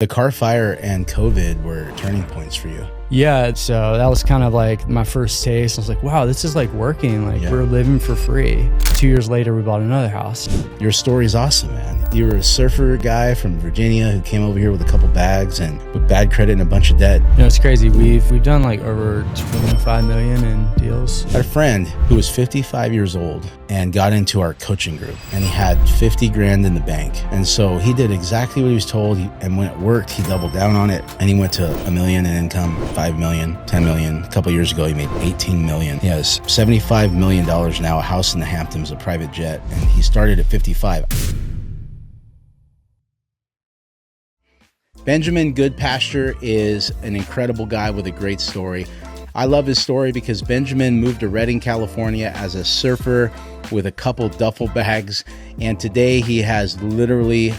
The car fire and COVID were turning points for you. Yeah, so that was kind of like my first taste. I was like, wow, this is like working. Like we're living for free. 2 years later, we bought another house. Your story's awesome, man. You were a surfer guy from Virginia who came over here with a couple bags and with bad credit and a bunch of debt. You know, it's crazy. We've done like over 25 million in deals. I had a friend who was 55 years old and got into our coaching group, and he had 50 grand in the bank. And so he did exactly what he was told. And when it worked, he doubled down on it, and he went to $1 million in income, 5 million, 10 million. A couple of years ago, he made 18 million. He has $75 million now, a house in the Hamptons, a private jet, and he started at 55. Benjamin Goodpasture is an incredible guy with a great story. I love his story because Benjamin moved to Redding, California as a surfer with a couple duffel bags, and today he has literally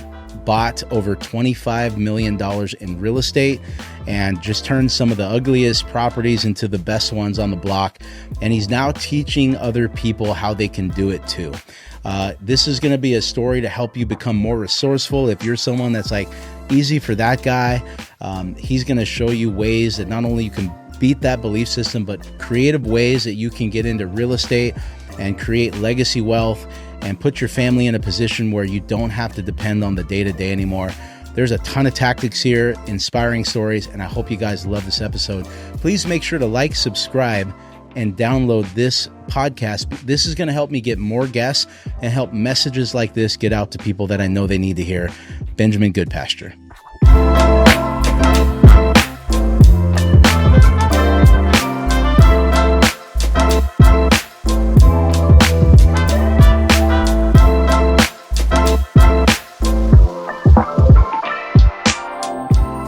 bought over $25 million in real estate and just turned some of the ugliest properties into the best ones on the block. And he's now teaching other people how they can do it too. This is going to be a story to help you become more resourceful. If you're someone that's like easy for that guy, he's going to show you ways that not only you can beat that belief system, but creative ways that you can get into real estate and create legacy wealth and put your family in a position where you don't have to depend on the day-to-day anymore. There's a ton of tactics here, inspiring stories, and I hope you guys love this episode. Please make sure to like, subscribe, and download this podcast. This is going to help me get more guests and help messages like this get out to people that I know they need to hear. Benjamin Goodpasture.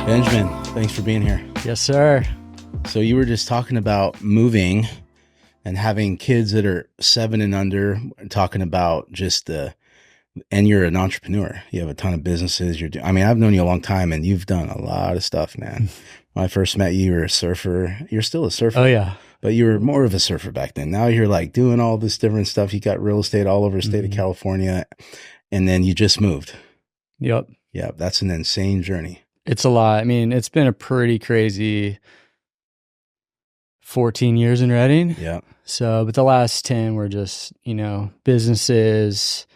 Benjamin, thanks for being here. Yes, sir. So you were just talking about moving and having kids that are 7 and under, talking about just and you're an entrepreneur. You have a ton of businesses. I've known you a long time, and you've done a lot of stuff, man. When I first met you, you were a surfer. You're still a surfer. Oh, yeah. But you were more of a surfer back then. Now you're like doing all this different stuff. You got real estate all over the state of California, and then you just moved. Yep. Yeah, that's an insane journey. It's a lot. I mean, it's been a pretty crazy 14 years in Redding. Yeah. So, but the last 10 were just, businesses,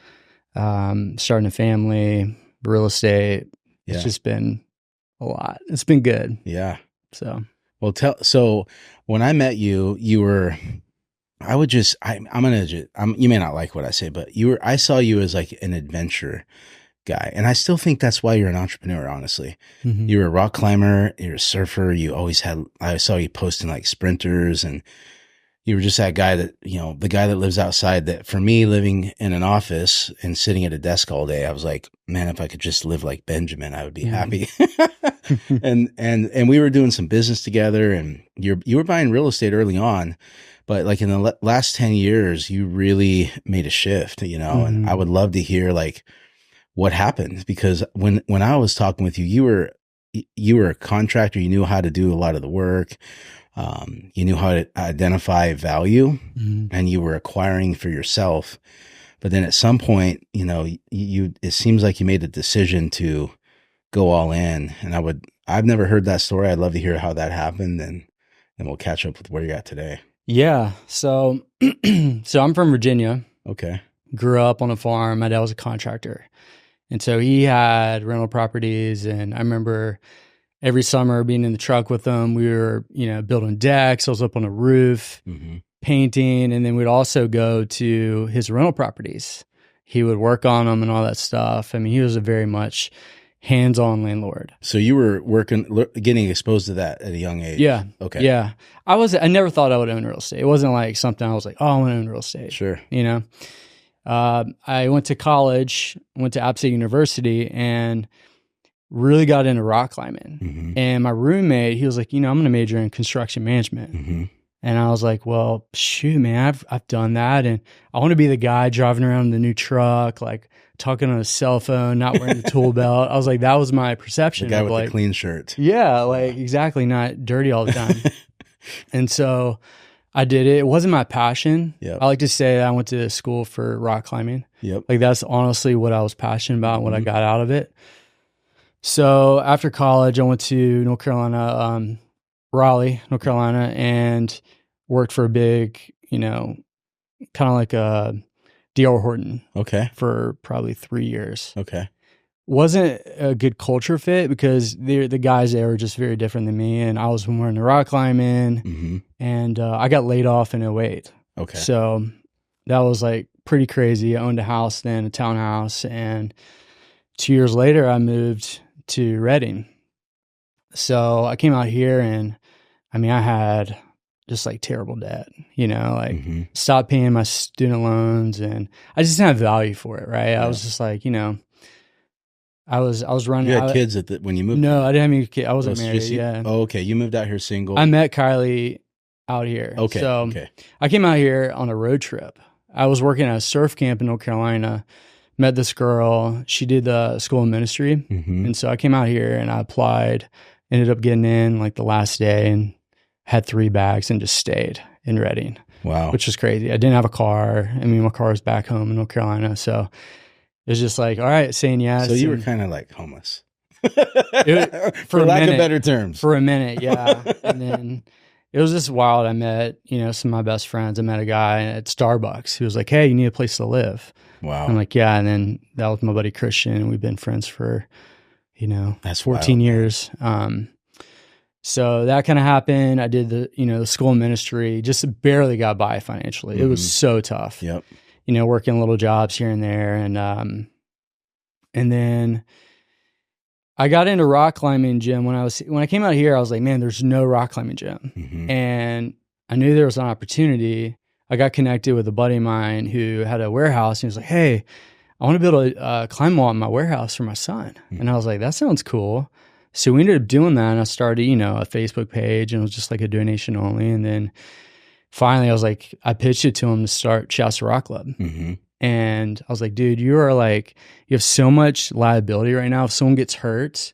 starting a family, real estate. Yeah. It's just been a lot. It's been good. Yeah. So, well, so when I met you, you were, you may not like what I say, but I saw you as like an adventure guy. And I still think that's why you're an entrepreneur, honestly. Mm-hmm. You were a rock climber, you're a surfer. I saw you posting like sprinters, and you were just that guy that, the guy that lives outside. That for me, living in an office and sitting at a desk all day, I was like, man, if I could just live like Benjamin, I would be happy. and we were doing some business together, and you were buying real estate early on, but like in the last 10 years, you really made a shift, and I would love to hear like what happened, because when I was talking with you, you were a contractor. You knew how to do a lot of the work. You knew how to identify value, and you were acquiring for yourself. But then at some point, it seems like you made a decision to go all in. And I've never heard that story. I'd love to hear how that happened, and we'll catch up with where you're at today. Yeah. So, I'm from Virginia. Okay. Grew up on a farm. My dad was a contractor. And so he had rental properties, and I remember every summer being in the truck with him. We were, building decks. I was up on a roof, painting, and then we'd also go to his rental properties. He would work on them and all that stuff. I mean, he was a very much hands-on landlord. So you were getting exposed to that at a young age. Yeah. Okay. Yeah. I never thought I would own real estate. It wasn't like something I was like, oh, I want to own real estate. Sure. I went to college, went to App State University, and really got into rock climbing. And my roommate, he was like, I'm going to major in construction management. And I was like, well, shoot, man, I've done that. And I want to be the guy driving around in the new truck, like talking on a cell phone, not wearing the tool belt. I was like, that was my perception. The guy of with the clean shirt. Yeah, like exactly, not dirty all the time. And so I did it. It wasn't my passion. Yep. I like to say that I went to school for rock climbing. Yep. Like that's honestly what I was passionate about, what I got out of it. So after college, I went to North Carolina, Raleigh, North Carolina, and worked for a big, kind of like a D.R. Horton. Okay. For probably 3 years. Okay. Wasn't a good culture fit because the guys there were just very different than me, and I was more into rock climbing, and I got laid off in '08. Okay. So that was like pretty crazy. I owned a house then, a townhouse, and 2 years later, I moved to Reading. So I came out here, and I mean, I had just like terrible debt, stopped paying my student loans, and I just didn't have value for it, right? I was just like, I was running. You had kids when you moved? No, I didn't have any kids. I wasn't married. Yeah. Oh, okay. You moved out here single. I met Kylie out here. Okay. So okay. I came out here on a road trip. I was working at a surf camp in North Carolina. Met this girl. She did the school of ministry, and so I came out here and I applied. Ended up getting in like the last day and had 3 bags and just stayed in Reading. Wow. Which was crazy. I didn't have a car. I mean, my car was back home in North Carolina, so. It was just like, all right, saying yes. So you were kind of like homeless. For lack minute, of better terms. For a minute, yeah. And then it was just wild. I met, some of my best friends. I met a guy at Starbucks who was like, hey, you need a place to live. Wow. I'm like, yeah. And then that was my buddy Christian, and we've been friends for, that's 14 wild. years. So that kind of happened. I did the school of ministry, just barely got by financially. It was so tough. Yep. Working little jobs here and there. And then I got into rock climbing gym when I came out here. I was like, man, there's no rock climbing gym. And I knew there was an opportunity. I got connected with a buddy of mine who had a warehouse, and he was like, hey, I want to build a climb wall in my warehouse for my son. And I was like, that sounds cool. So we ended up doing that, and I started, a Facebook page, and it was just like a donation only. And then finally, I was like, I pitched it to him to start Shasta Rock Club. And I was like, dude, you have so much liability right now. If someone gets hurt,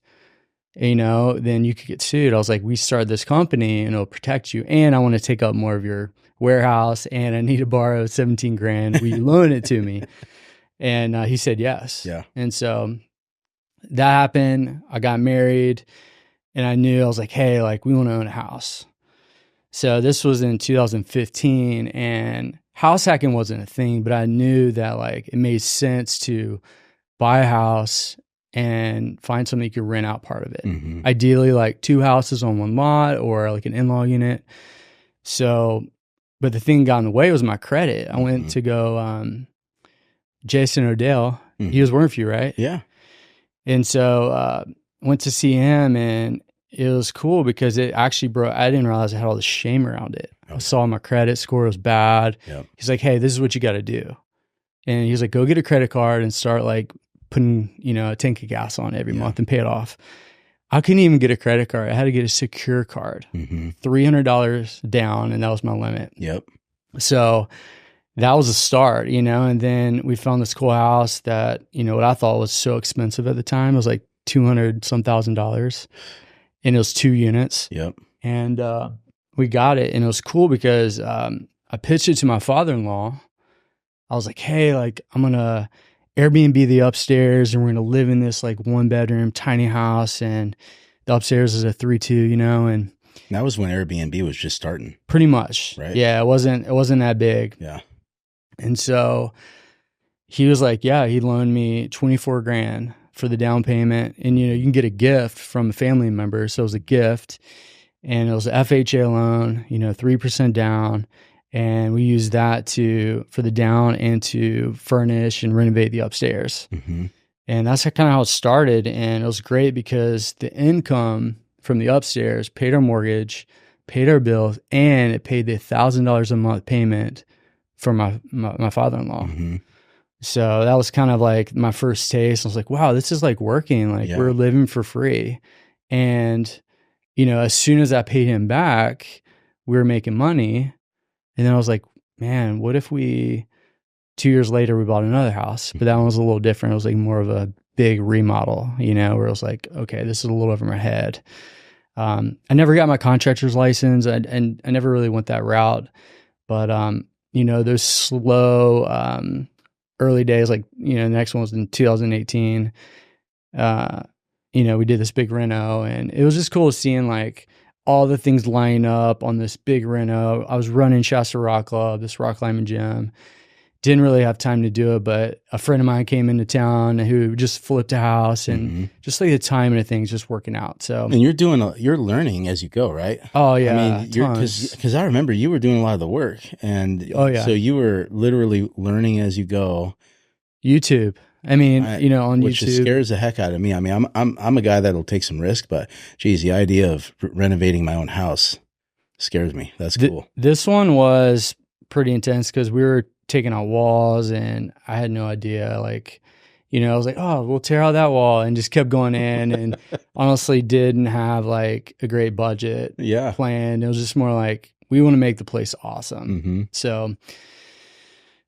then you could get sued. I was like, we started this company and it'll protect you. And I want to take up more of your warehouse, and I need to borrow 17 grand. Will you loan it to me? And he said yes. Yeah. And so that happened. I got married, and I was like, hey, like we want to own a house. So this was in 2015, and house hacking wasn't a thing, but I knew that like it made sense to buy a house and find something you could rent out part of it. Ideally like 2 houses on one lot or like an in-law unit. So, but the thing got in the way was my credit. I went to go, Jason O'Dell, he was working for you, right? Yeah. And so, went to see him, and it was cool because it actually I didn't realize I had all the shame around it. I saw my credit score was bad. Yep. He's like, hey, this is what you got to do. And he's like, go get a credit card and start like putting, a tank of gas on every month and pay it off. I couldn't even get a credit card. I had to get a secure card, $300 down, and that was my limit. Yep. So that was a start, and then we found this cool house that, what I thought was so expensive at the time. It was like $200-some thousand, and it was 2 units. Yep. And we got it, and it was cool because I pitched it to my father-in-law. I was like, hey, like I'm going to Airbnb the upstairs, and we're going to live in this like 1-bedroom tiny house, and the upstairs is a 3-2, and that was when Airbnb was just starting. Pretty much. Right. Yeah, it wasn't that big. Yeah. And so he was like, yeah, he loaned me 24 grand for the down payment, and you can get a gift from a family member. So it was a gift, and it was an FHA loan, 3% down. And we used that for the down and to furnish and renovate the upstairs. And that's kind of how it started. And it was great because the income from the upstairs paid our mortgage, paid our bills, and it paid the $1,000 a month payment for my father-in-law. So that was kind of like my first taste. I was like, wow, this is like working. Like we're living for free. And, as soon as I paid him back, we were making money. And then I was like, man, what if 2 years later, we bought another house? But that one was a little different. It was like more of a big remodel, where it was like, okay, this is a little over my head. I never got my contractor's license, and I never really went that route. But, those slow early days, like, the next one was in 2018. we did this big reno, and it was just cool seeing like all the things line up on this big reno. I was running Shasta Rock Club, this rock climbing gym. Didn't really have time to do it, but a friend of mine came into town who just flipped a house, and just like the timing of things just working out. So, and you're learning as you go, right? Oh yeah. I mean, because I remember you were doing a lot of the work, and so you were literally learning as you go. YouTube. I mean, on which YouTube, scares the heck out of me. I mean, I'm a guy that'll take some risk, but geez, the idea of renovating my own house scares me. That's cool. This one was pretty intense because we were taking out walls, and I had no idea. Like, I was like, oh, we'll tear out that wall, and just kept going in, and honestly didn't have like a great budget plan. It was just more like, we want to make the place awesome. So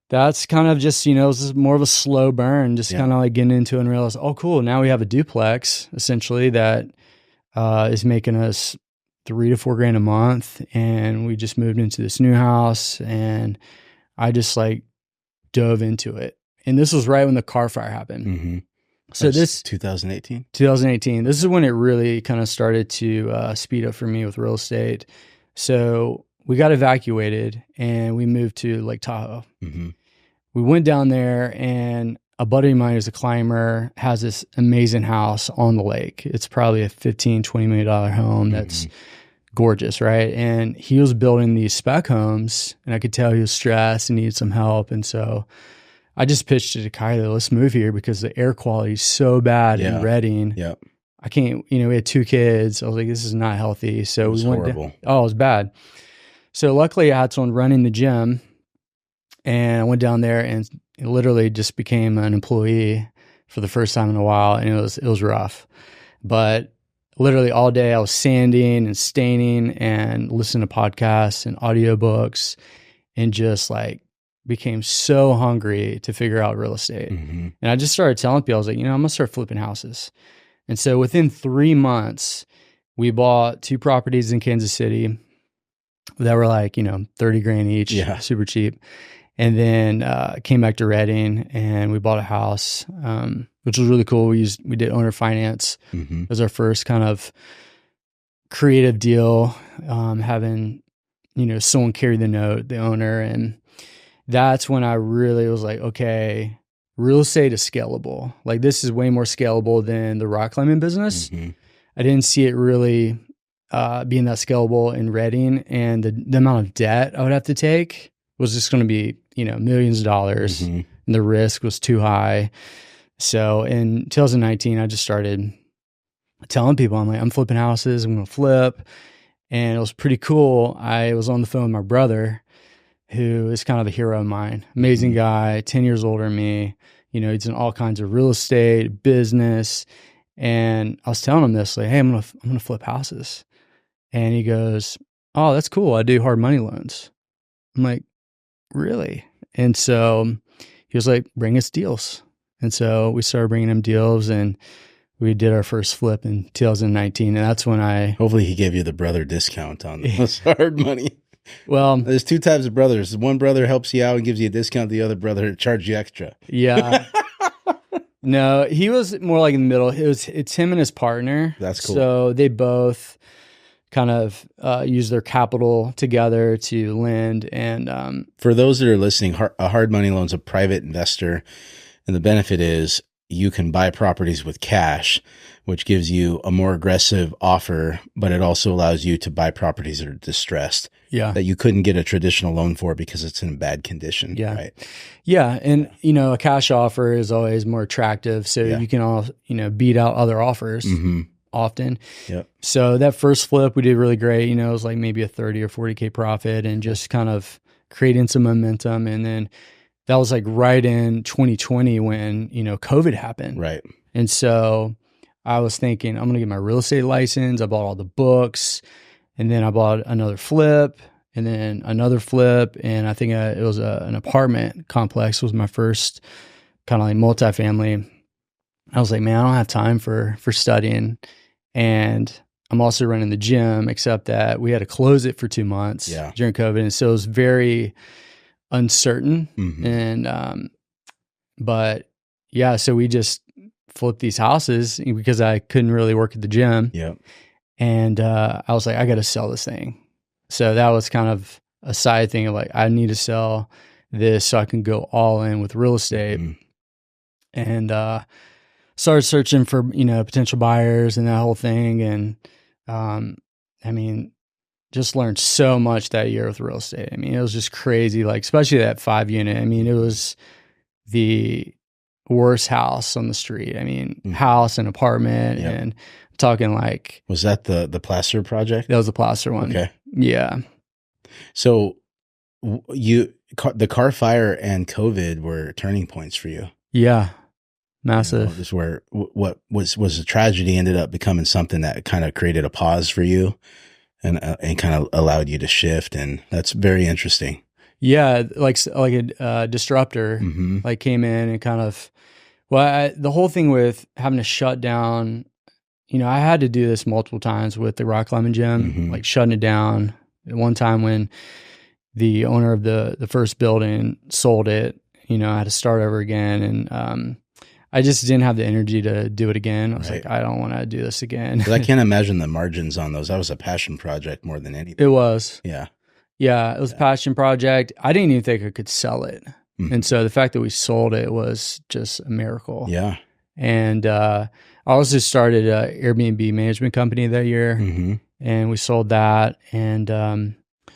that's kind of just, it was more of a slow burn, just kind of like getting into it and realize, oh, cool. Now we have a duplex essentially that is making us $3,000 to $4,000 a month. And we just moved into this new house, and I just like dove into it. And this was right when the car fire happened. So this 2018, this is when it really kind of started to speed up for me with real estate. So we got evacuated and we moved to Lake Tahoe. We went down there, and a buddy of mine who's a climber has this amazing house on the lake. It's probably a $15-20 million home that's gorgeous, right? And he was building these spec homes, and I could tell he was stressed and needed some help. And so I just pitched it to Kylie, let's move here because the air quality is so bad in Redding. I can't, we had 2 kids. I was like, this is not healthy. So we went horrible. It was bad. So luckily I had someone running the gym, and I went down there and literally just became an employee for the first time in a while. And it was rough, but literally all day I was sanding and staining and listening to podcasts and audiobooks, and just like became so hungry to figure out real estate. And I just started telling people, I was like, I'm going to start flipping houses. And so within 3 months, we bought 2 properties in Kansas City that were like, $30,000 each, super cheap. And then came back to Redding, and we bought a house, which was really cool. We did owner finance. It was our first kind of creative deal, having, someone carry the note, the owner. And that's when I really was like, okay, real estate is scalable. Like, this is way more scalable than the rock climbing business. I didn't see it really being that scalable in Redding, and the amount of debt I would have to take was just going to be, millions of dollars, and the risk was too high. So in 2019, I just started telling people, I'm like, I'm flipping houses, I'm going to flip. And it was pretty cool. I was on the phone with my brother, who is kind of a hero of mine, amazing guy, 10 years older than me. He's in all kinds of real estate, business. And I was telling him this, like, hey, I'm going to flip houses. And he goes, oh, that's cool. I do hard money loans. I'm like, really? And so he was like, bring us deals. And so we started bringing him deals, and we did our first flip in 2019. And that's when hopefully he gave you the brother discount on this hard money. Well, there's 2 types of brothers. One brother helps you out and gives you a discount. The other brother charges you extra. Yeah. No, he was more like in the middle. It's him and his partner. That's cool. So they both kind of use their capital together to lend. And for those that are listening, a hard money loan is a private investor, and the benefit is you can buy properties with cash, which gives you a more aggressive offer, but it also allows you to buy properties that are distressed, that you couldn't get a traditional loan for because it's in bad condition. Right? Yeah. And, a cash offer is always more attractive. So you can all, beat out other offers. Often. So that first flip, we did really great. It was like maybe a 30 or 40K profit, and just kind of creating some momentum. And then that was like right in 2020 when, COVID happened. Right. And so I was thinking, I'm going to get my real estate license. I bought all the books, and then I bought another flip, and then another flip. And I think it was an apartment complex was my first kind of like multifamily. I was like, man, I don't have time for studying. And I'm also running the gym, except that we had to close it for 2 months during COVID. And so it was very uncertain. And, but yeah, so we just flip these houses because I couldn't really work at the gym. Yep. And I was like, I got to sell this thing. So that was kind of a side thing of like, I need to sell this so I can go all in with real estate. And started searching for, potential buyers and that whole thing. And I mean, just learned so much that year with real estate. I mean, it was just crazy, like, especially that 5 unit. I mean, it was the worst house on the street. I mean, house and apartment. Yep. And I'm talking like. Was that the plaster project? That was the plaster one. Okay. Yeah. So the car fire and COVID were turning points for you. Yeah. Massive. This is where what was a tragedy ended up becoming something that kind of created a pause for you and kind of allowed you to shift. And that's very interesting. Yeah. Like a disruptor, like came in and kind of, the whole thing with having to shut down, I had to do this multiple times with the Rock Lemon Gym, like shutting it down. At one time when the owner of the first building sold it, I had to start over again. And, I just didn't have the energy to do it again. I was like, I don't want to do this again. I can't imagine the margins on those. That was a passion project more than anything. It was. Yeah. Yeah, it was a passion project. I didn't even think I could sell it. And so the fact that we sold it was just a miracle. Yeah. And I also started an Airbnb management company that year. And we sold that. And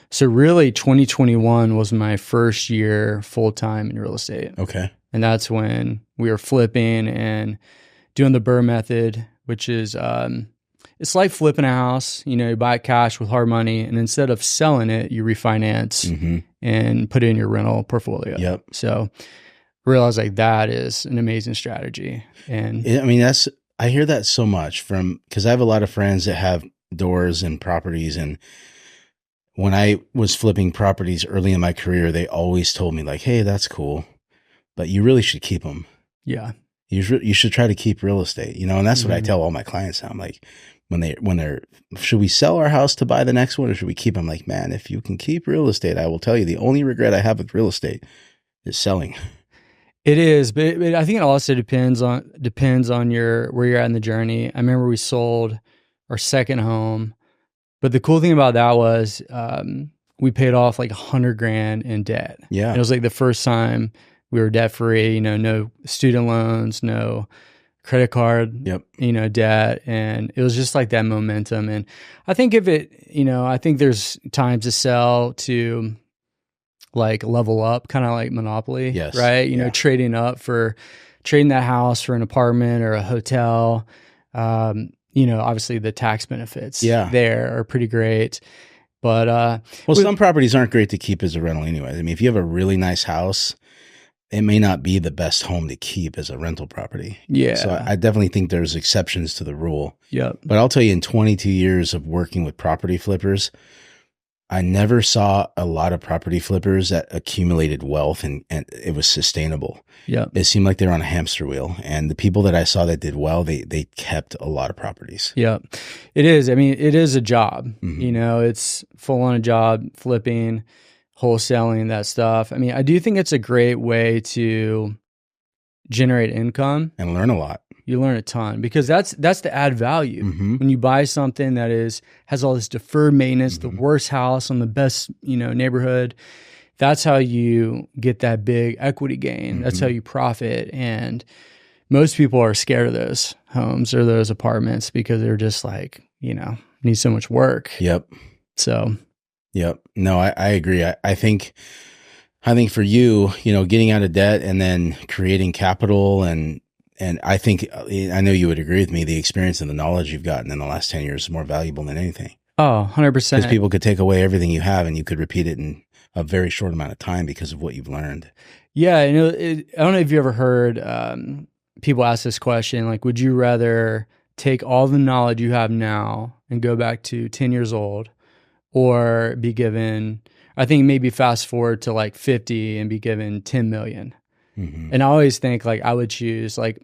so really 2021 was my first year full-time in real estate. Okay. And that's when we were flipping and doing the BRRRR method, which is it's like flipping a house. You buy it cash with hard money, and instead of selling it, you refinance and put it in your rental portfolio. Yep. So I realized like that is an amazing strategy. And I mean, I hear that so much because I have a lot of friends that have doors and properties, and when I was flipping properties early in my career, they always told me like, "Hey, that's cool, but you really should keep them." Yeah. You should try to keep real estate, and that's what I tell all my clients now. I'm like, when they're, should we sell our house to buy the next one or should we keep them? Like, man, if you can keep real estate, I will tell you the only regret I have with real estate is selling. It is, but I think it also depends on where you're at in the journey. I remember we sold our second home, but the cool thing about that was, we paid off like $100,000 in debt. Yeah. It was like the first time we were debt free, no student loans, no credit card, debt. And it was just like that momentum. And I think I think there's times to sell to like level up, kind of like Monopoly, yes. right? Trading that house for an apartment or a hotel. Obviously the tax benefits there are pretty great. But some properties aren't great to keep as a rental anyway. I mean, if you have a really nice house, it may not be the best home to keep as a rental property. Yeah. So I definitely think there's exceptions to the rule. Yep. But I'll tell you, in 22 years of working with property flippers, I never saw a lot of property flippers that accumulated wealth and it was sustainable. Yeah. It seemed like they were on a hamster wheel. And the people that I saw that did well, they kept a lot of properties. Yeah. It is. I mean, it is a job. It's full on a job, flipping, wholesaling, that stuff. I mean, I do think it's a great way to generate income and learn a lot. You learn a ton because that's the add value. When you buy something that has all this deferred maintenance, the worst house on the best, neighborhood, that's how you get that big equity gain. That's how you profit. And most people are scared of those homes or those apartments because they're just like, need so much work. Yep. So yep. No, I agree. I think for you, getting out of debt and then creating capital and I think, I know you would agree with me, the experience and the knowledge you've gotten in the last 10 years is more valuable than anything. Oh, 100%. Because people could take away everything you have and you could repeat it in a very short amount of time because of what you've learned. Yeah. I don't know if you ever heard people ask this question, like, would you rather take all the knowledge you have now and go back to 10 years old or be given, I think maybe fast forward to like 50 and be given 10 million. And I always think like I would choose like,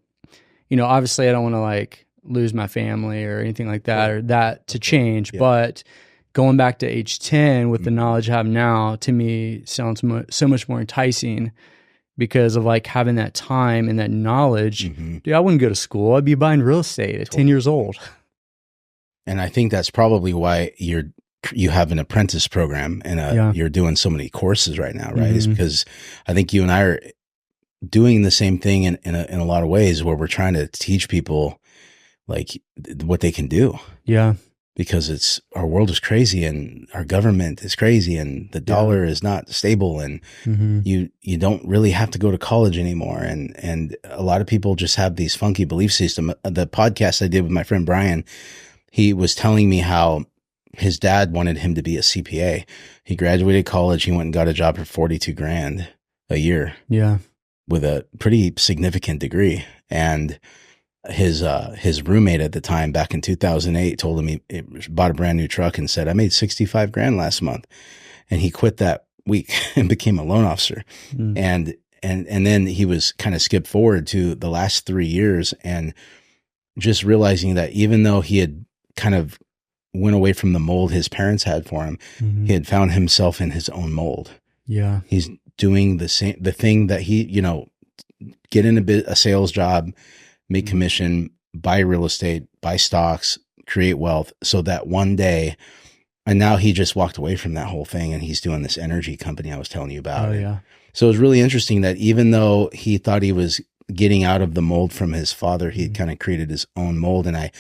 obviously I don't want to like lose my family or anything like that or that to change. Yeah. But going back to age 10 with the knowledge I have now, to me sounds so much more enticing because of like having that time and that knowledge. Mm-hmm. Dude, I wouldn't go to school. I'd be buying real estate at 10 years old. And I think that's probably why you have an apprentice program and you're doing so many courses right now, right? Is because I think you and I are doing the same thing in a lot of ways, where we're trying to teach people like what they can do. Yeah. Because our world is crazy and our government is crazy and the dollar is not stable, and you don't really have to go to college anymore. And a lot of people just have these funky belief system. The podcast I did with my friend Brian, he was telling me how his dad wanted him to be a CPA. He graduated college. He went and got a job for 42 grand a year. Yeah. With a pretty significant degree. And his roommate at the time, back in 2008, told him he bought a brand new truck and said, I made 65 grand last month. And he quit that week and became a loan officer. And then he was kind of skipped forward to the last 3 years, and just realizing that even though he had kind of went away from the mold his parents had for him, he had found himself in his own mold. Yeah. He's doing the thing that he, get in a sales job, make commission, buy real estate, buy stocks, create wealth, so that one day, and now he just walked away from that whole thing, and he's doing this energy company I was telling you about. Oh, yeah. So it was really interesting that even though he thought he was getting out of the mold from his father, he kind of created his own mold. And I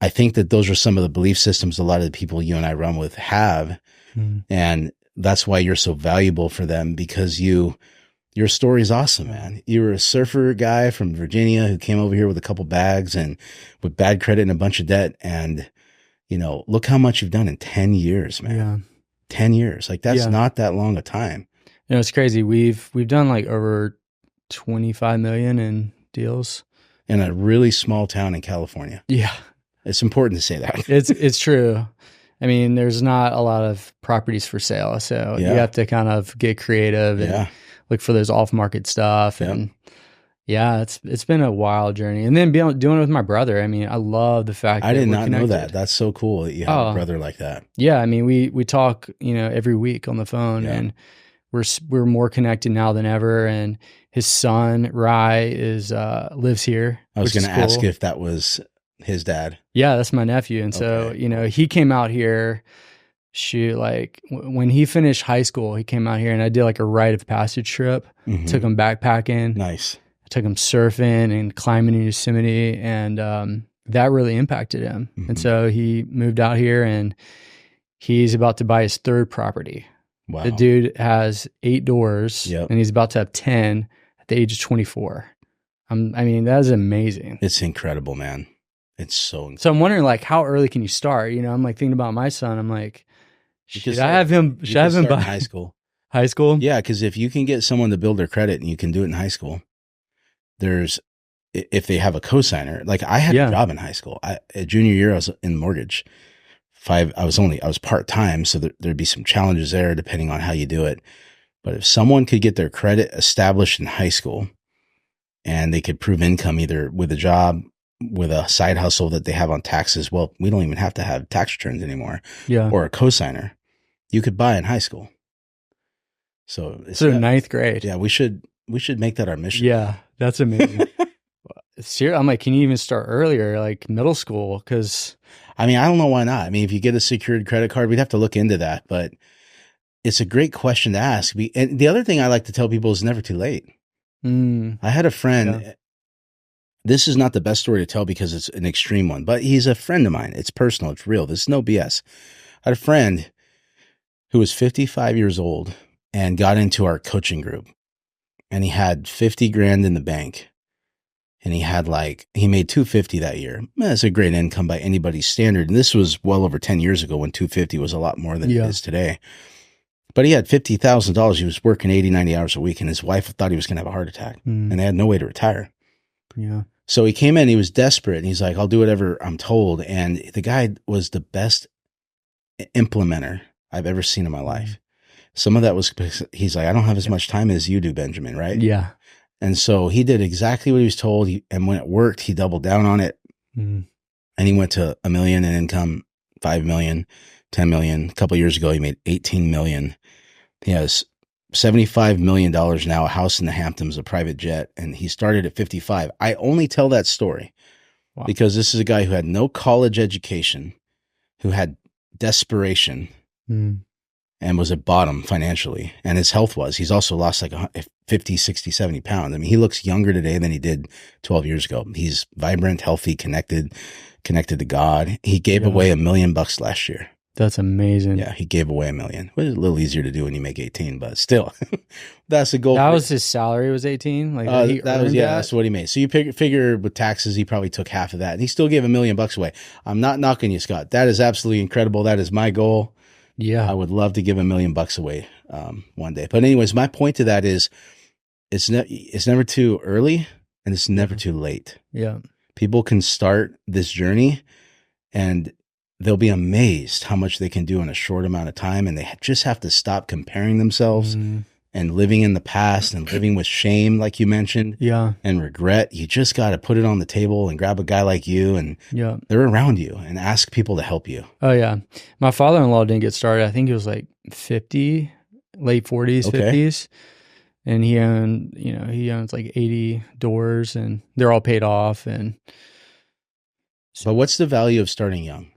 think that those are some of the belief systems a lot of the people you and I run with have. And that's why you're so valuable for them, because your story is awesome, man. You were a surfer guy from Virginia who came over here with a couple bags and with bad credit and a bunch of debt. And, look how much you've done in 10 years, man. Yeah. 10 years. Like that's not that long a time. It's crazy. We've done like over 25 million in deals in a really small town in California. Yeah. It's important to say that. It's true. I mean, there's not a lot of properties for sale. So you have to kind of get creative and look for those off-market stuff. And it's been a wild journey. And then doing it with my brother. I mean, I love the fact that I did not connected. know that. That's so cool that you have a brother like that. Yeah. I mean, we talk, every week on the phone, and we're more connected now than ever. And his son, Rye, lives here. I was going to ask if that was his dad. Yeah, that's my nephew. And so, he came out here, when he finished high school, he came out here, and I did like a rite of passage trip, took him backpacking. Nice. I took him surfing and climbing in Yosemite, and that really impacted him. And so he moved out here, and he's about to buy his third property. Wow. The dude has 8 doors, and he's about to have 10 at the age of 24. I mean, that is amazing. It's incredible, man. It's so incredible. So I'm wondering, like, how early can you start? I'm like thinking about my son. I'm like, should I have him by high school? High school? Yeah, because if you can get someone to build their credit, and you can do it in high school, if they have a cosigner, like I had a job in high school. At junior year, I was in mortgage. I was part-time, so there'd be some challenges there depending on how you do it. But if someone could get their credit established in high school, and they could prove income either with a job, with a side hustle that they have on taxes, well, we don't even have to have tax returns anymore, or a cosigner, you could buy in high school. So ninth grade. Yeah, we should make that our mission. Yeah, that's amazing. I'm like, can you even start earlier, like middle school? Because I mean, I don't know why not. I mean, if you get a secured credit card, we'd have to look into that, but it's a great question to ask. And the other thing I like to tell people is never too late. I had a friend, this is not the best story to tell because it's an extreme one, but he's a friend of mine. It's personal. It's real. This is no BS. I had a friend who was 55 years old and got into our coaching group, and he had 50 grand in the bank, and he made 250 that year. That's a great income by anybody's standard. And this was well over 10 years ago when 250 was a lot more than it is today. But he had $50,000. He was working 80, 90 hours a week, and his wife thought he was going to have a heart attack, and they had no way to retire. Yeah. So he came in, he was desperate, and he's like, I'll do whatever I'm told. And the guy was the best implementer I've ever seen in my life. Some of that was, he's like, I don't have as much time as you do, Benjamin, right? Yeah. And so he did exactly what he was told. And when it worked, he doubled down on it. And he went to $1 million in income, 5 million, 10 million. A couple of years ago, he made 18 million. He has $75 million now, a house in the Hamptons, a private jet, and he started at 55. I only tell that story because this is a guy who had no college education, who had desperation, and was at bottom financially, and his health was. He's also lost like 50, 60, 70 pounds. I mean, he looks younger today than he did 12 years ago. He's vibrant, healthy, connected to God. He gave away $1 million last year. That's amazing. Yeah, he gave away $1 million. Which is a little easier to do when you make 18, but still, that's a goal. That was his salary, was 18. Like that's what he made. So you figure with taxes, he probably took half of that, and he still gave $1 million away. I'm not knocking you, Scott. That is absolutely incredible. That is my goal. Yeah, I would love to give $1 million away one day. But anyways, my point to that is, it's never too early and it's never too late. Yeah, people can start this journey and they'll be amazed how much they can do in a short amount of time. And they just have to stop comparing themselves and living in the past and living with shame, like you mentioned, and regret. You just got to put it on the table and grab a guy like you, and they're around you, and ask people to help you. Oh yeah. My father-in-law didn't get started. I think he was like 50, late 40s, 50s. And he owns like 80 doors and they're all paid off. But what's the value of starting young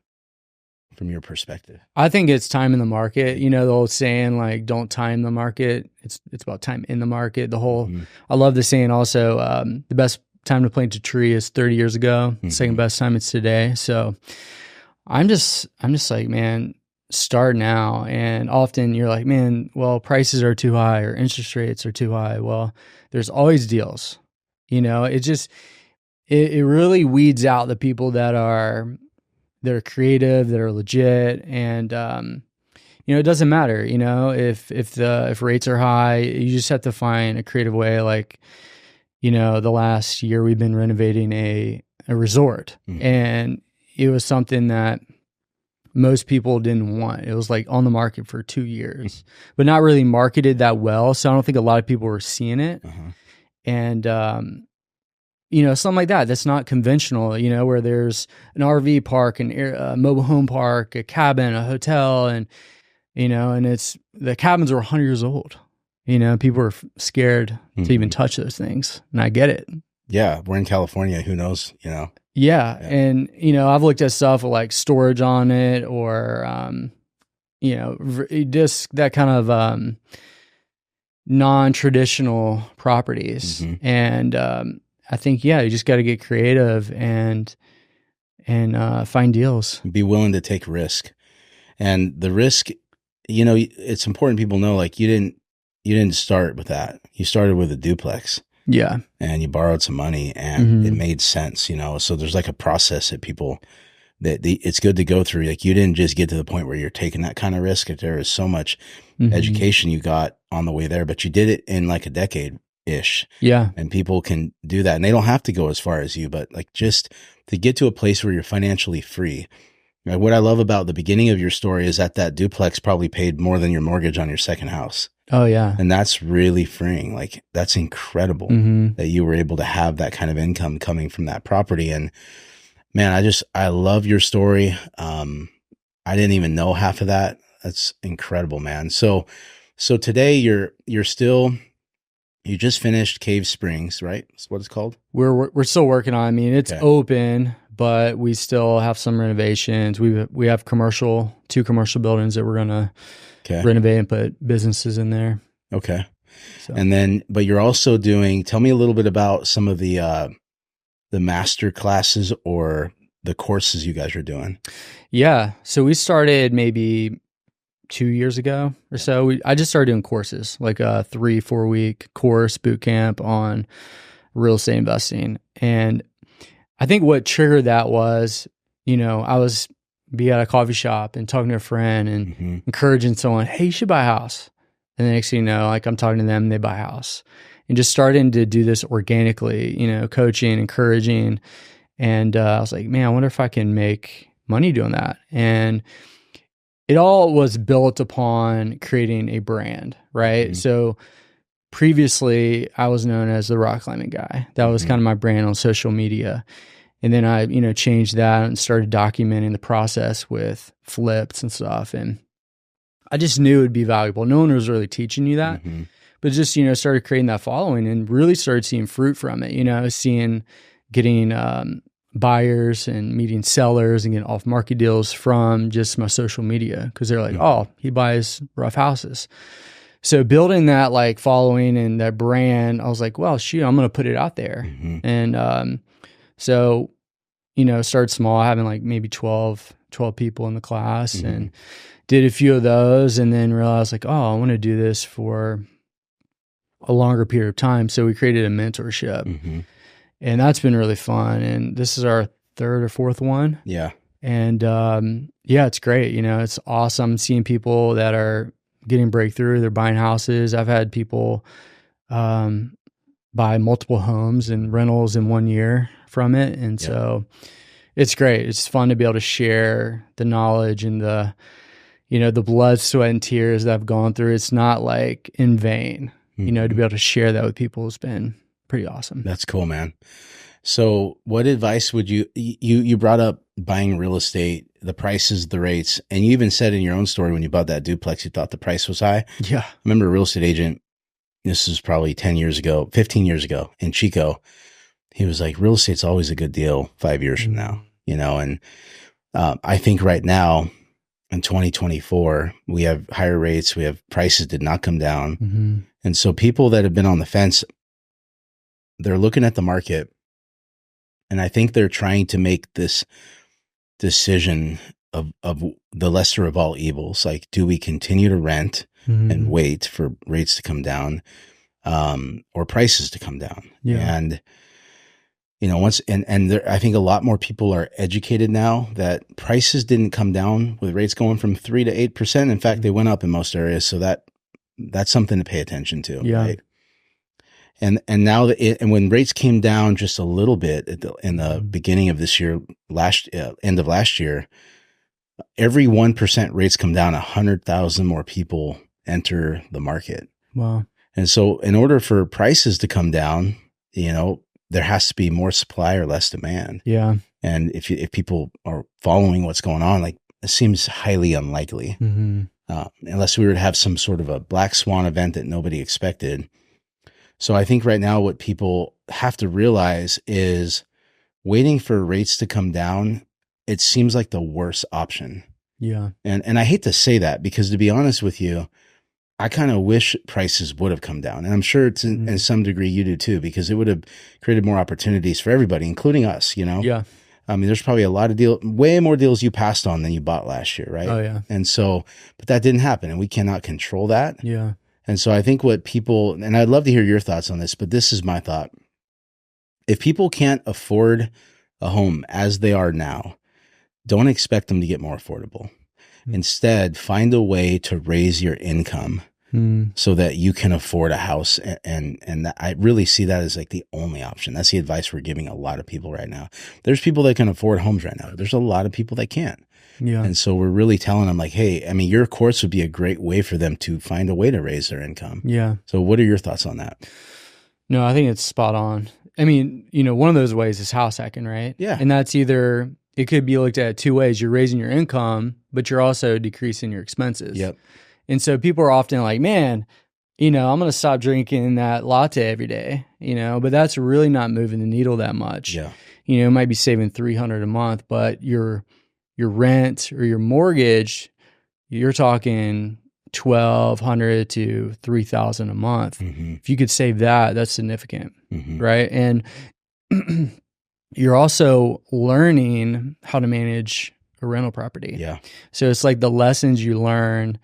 from your perspective? I think it's time in the market. You know, the old saying, like, don't time the market. It's about time in the market. I love the saying also, the best time to plant a tree is 30 years ago. Second best time it's today. So I'm just like, man, start now. And often you're like, man, well, prices are too high or interest rates are too high. Well, there's always deals. You know, it really weeds out the people that are creative, that are legit. And, it doesn't matter, if rates are high, you just have to find a creative way. Like, the last year we've been renovating a resort, and it was something that most people didn't want. It was like on the market for 2 years, but not really marketed that well. So I don't think a lot of people were seeing it. And, something like that, that's not conventional, where there's an RV park, a mobile home park, a cabin, a hotel, and the cabins were 100 years old. People are scared to even touch those things. And I get it. Yeah. We're in California. Who knows, Yeah. And, I've looked at stuff with like storage on it or, just that kind of non-traditional properties. And I think, you just got to get creative and find deals. Be willing to take risk. And the risk, it's important people know, like, you didn't start with that. You started with a duplex. Yeah. And you borrowed some money and it made sense, so there's like a process that it's good to go through. Like, you didn't just get to the point where you're taking that kind of risk. There is so much education you got on the way there, but you did it in like a decade-ish. Yeah. And people can do that, and they don't have to go as far as you, but like, just to get to a place where you're financially free. Like, what I love about the beginning of your story is that duplex probably paid more than your mortgage on your second house. Oh yeah. And that's really freeing. Like, that's incredible that you were able to have that kind of income coming from that property. And man, I love your story. I didn't even know half of that. That's incredible, man. So today you just finished Cave Springs, right? That's what it's called. We're still working on. I mean, it's open, but we still have some renovations. We have two commercial buildings that we're gonna renovate and put businesses in there. Okay. So. And then, but you're also tell me a little bit about some of the master classes or the courses you guys are doing. Yeah. So we started maybe 2 years ago or so. I just started doing courses, like a 3-4 week course boot camp on real estate investing. And I think what triggered that was, I was at a coffee shop and talking to a friend and encouraging someone, hey, you should buy a house. And the next thing you know, like, I'm talking to them and they buy a house, and just starting to do this organically, coaching, encouraging. And I was like, man, I wonder if I can make money doing that. And it all was built upon creating a brand, right? So previously I was known as the rock climbing guy. That was kind of my brand on social media. And then I, changed that and started documenting the process with flips and stuff. And I just knew it would be valuable. No one was really teaching you that, but just, started creating that following and really started seeing fruit from it, getting buyers and meeting sellers and getting off market deals from just my social media. Cause they're like, oh, he buys rough houses. So building that like following and that brand, I was like, well, shoot, I'm going to put it out there. And, so, started small, having like maybe 12 people in the class and did a few of those, and then realized like, oh, I want to do this for a longer period of time. So we created a mentorship, and that's been really fun. And this is our third or fourth one. Yeah. And, it's great. It's awesome seeing people that are getting breakthrough. They're buying houses. I've had people, buy multiple homes and rentals in 1 year from it. And so it's great. It's fun to be able to share the knowledge and the blood, sweat, and tears that I've gone through. It's not like in vain, to be able to share that with people has been pretty awesome. That's cool, man. So what advice would you brought up buying real estate, the prices, the rates, and you even said in your own story when you bought that duplex, you thought the price was high. Yeah. I remember a real estate agent, this is probably 15 years ago in Chico. He was like, real estate's always a good deal 5 years from now, and I think right now in 2024, we have higher rates. We have prices did not come down. And so people that have been on the fence, they're looking at the market, and I think they're trying to make this decision of the lesser of all evils. Like, do we continue to rent and wait for rates to come down, or prices to come down? Yeah. And, I think a lot more people are educated now that prices didn't come down with rates going from 3 to 8%. In fact, they went up in most areas. So that's something to pay attention to. Yeah. Right. And now and when rates came down just a little bit in the beginning of this year, end of last year, every 1% rates come down, 100,000 more people enter the market. Wow. And so in order for prices to come down, there has to be more supply or less demand. Yeah. And if people are following what's going on, like, it seems highly unlikely, unless we were to have some sort of a black swan event that nobody expected. So I think right now what people have to realize is waiting for rates to come down, it seems like the worst option. Yeah. And I hate to say that, because to be honest with you, I kind of wish prices would have come down. And I'm sure it's in some degree you do too, because it would have created more opportunities for everybody, including us, Yeah. I mean, there's probably a lot of way more deals you passed on than you bought last year, right? Oh, yeah. And so, but that didn't happen, and we cannot control that. Yeah. And so I think what people, and I'd love to hear your thoughts on this, but this is my thought. If people can't afford a home as they are now, don't expect them to get more affordable. Instead, find a way to raise your income so that you can afford a house. And I really see that as like the only option. That's the advice we're giving a lot of people right now. There's people that can afford homes right now. There's a lot of people that can't. Yeah. And so we're really telling them like, hey, I mean, your course would be a great way for them to find a way to raise their income. Yeah. So what are your thoughts on that? No, I think it's spot on. I mean, one of those ways is house hacking, right? Yeah. And that's either, it could be looked at two ways. You're raising your income, but you're also decreasing your expenses. Yep. And so people are often like, man, I'm going to stop drinking that latte every day, but that's really not moving the needle that much. Yeah. It might be saving $300 a month, but your rent or your mortgage, you're talking $1,200 to $3,000 a month. If you could save that, that's significant, right? And you're also learning how to manage a rental property. Yeah. So it's like the lessons you learn.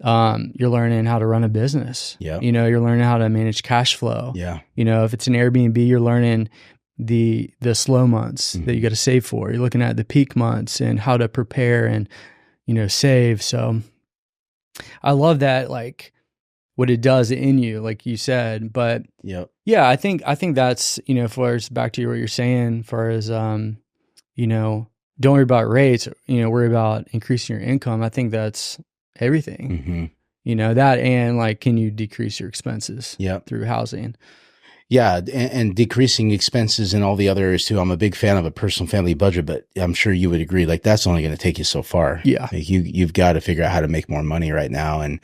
You're learning how to run a business. Yeah. You're learning how to manage cash flow. Yeah. If it's an Airbnb, you're learning the slow months that you got to save for. You're looking at the peak months and how to prepare and, save. So I love that, like what it does in you, like you said, but yeah, I think that's, far as back to what you're saying, far as, don't worry about rates, worry about increasing your income. I think that's everything, that, and like, can you decrease your expenses through housing? Yeah, and decreasing expenses in all the other areas too. I'm a big fan of a personal family budget, but I'm sure you would agree, like that's only going to take you so far. Yeah. Like you've got to figure out how to make more money right now. And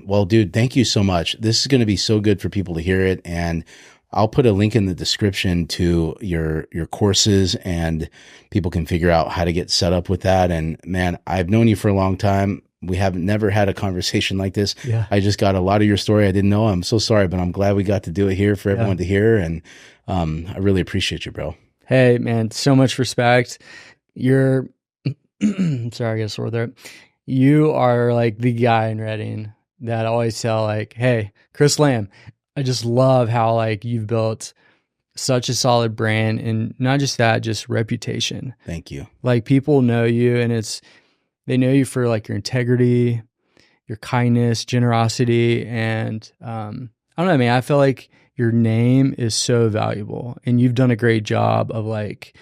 well, dude, thank you so much. This is going to be so good for people to hear it. And I'll put a link in the description to your courses, and people can figure out how to get set up with that. And man, I've known you for a long time. We have never had a conversation like this. Yeah. I just got a lot of your story. I didn't know. I'm so sorry, but I'm glad we got to do it here for everyone to hear. And I really appreciate you, bro. Hey, man, so much respect. You're, sorry, I got a sore throat. You are like the guy in Redding that I always tell, like, hey, Chris Lamb, I just love how like you've built such a solid brand, and not just that, just reputation. Thank you. Like people know you, and they know you for like your integrity, your kindness, generosity. And I don't know, man, I feel like your name is so valuable, and you've done a great job of like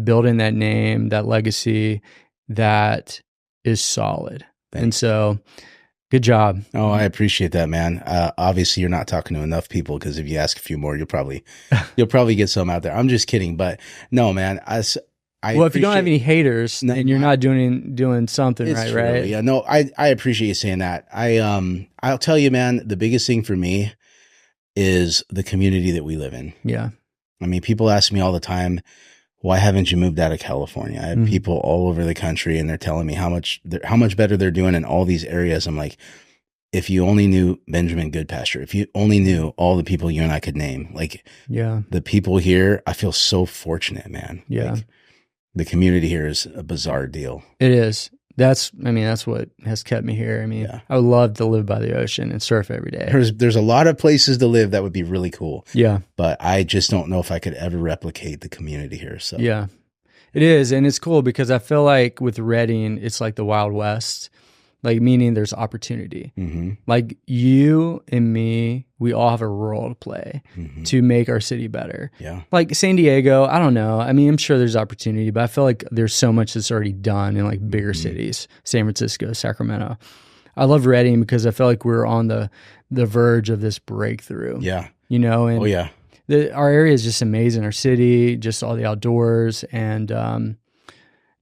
building that name, that legacy that is solid. Thanks. And so good job. Oh, I appreciate that, man. Obviously you're not talking to enough people, because if you ask a few more, you'll probably get some out there. I'm just kidding. But no, man, well, if you don't have any haters, then you're not doing something right, true, right? Yeah, no, I appreciate you saying that. I'll tell you, man, the biggest thing for me is the community that we live in. Yeah. I mean, people ask me all the time, why haven't you moved out of California? I have people all over the country, and they're telling me how much better they're doing in all these areas. I'm like, if you only knew Benjamin Goodpasture, if you only knew all the people you and I could name, like, yeah, the people here, I feel so fortunate, man. Yeah. Like, the community here is a bizarre deal. It is. That's what has kept me here. I mean, I would love to live by the ocean and surf every day. There's a lot of places to live that would be really cool. Yeah. But I just don't know if I could ever replicate the community here. So yeah, it is. And it's cool because I feel like with Redding, it's like the Wild West, like meaning there's opportunity. Like you and me, we all have a role to play to make our city better. Yeah. Like San Diego, I don't know. I mean, I'm sure there's opportunity, but I feel like there's so much that's already done in like bigger cities, San Francisco, Sacramento. I love Redding because I feel like we're on the verge of this breakthrough. Yeah. You know, and our area is just amazing. Our city, just all the outdoors, and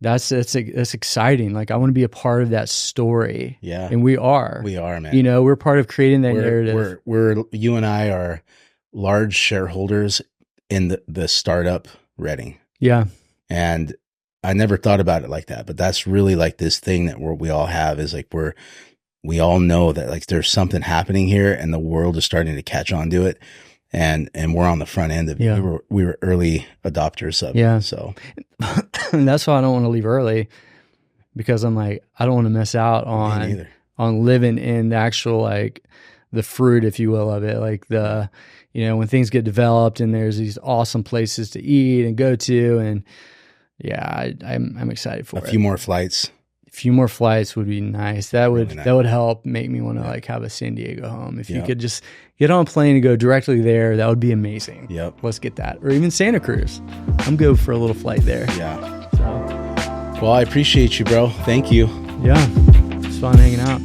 that's exciting. Like I want to be a part of that story. Yeah. And we are, man. You know, we're part of creating that narrative. You and I are large shareholders in the startup Redding. Yeah. And I never thought about it like that, but that's really like this thing that we all have is like, we all know that like there's something happening here, and the world is starting to catch on to it. And we're on the front end of it. We were early adopters of it. So and that's why I don't want to leave early, because I'm like, I don't want to miss out on living in the actual, like the fruit, if you will, of it. Like when things get developed and there's these awesome places to eat and go to. And I'm excited for it. A few more flights. A few more flights would be nice. That would help make me want to like have a San Diego home. If you could just get on a plane and go directly there, that would be amazing. Yep. Let's get that. Or even Santa Cruz. I'm good for a little flight there. Yeah. So. Well, I appreciate you, bro. Thank you. Yeah. It's fun hanging out.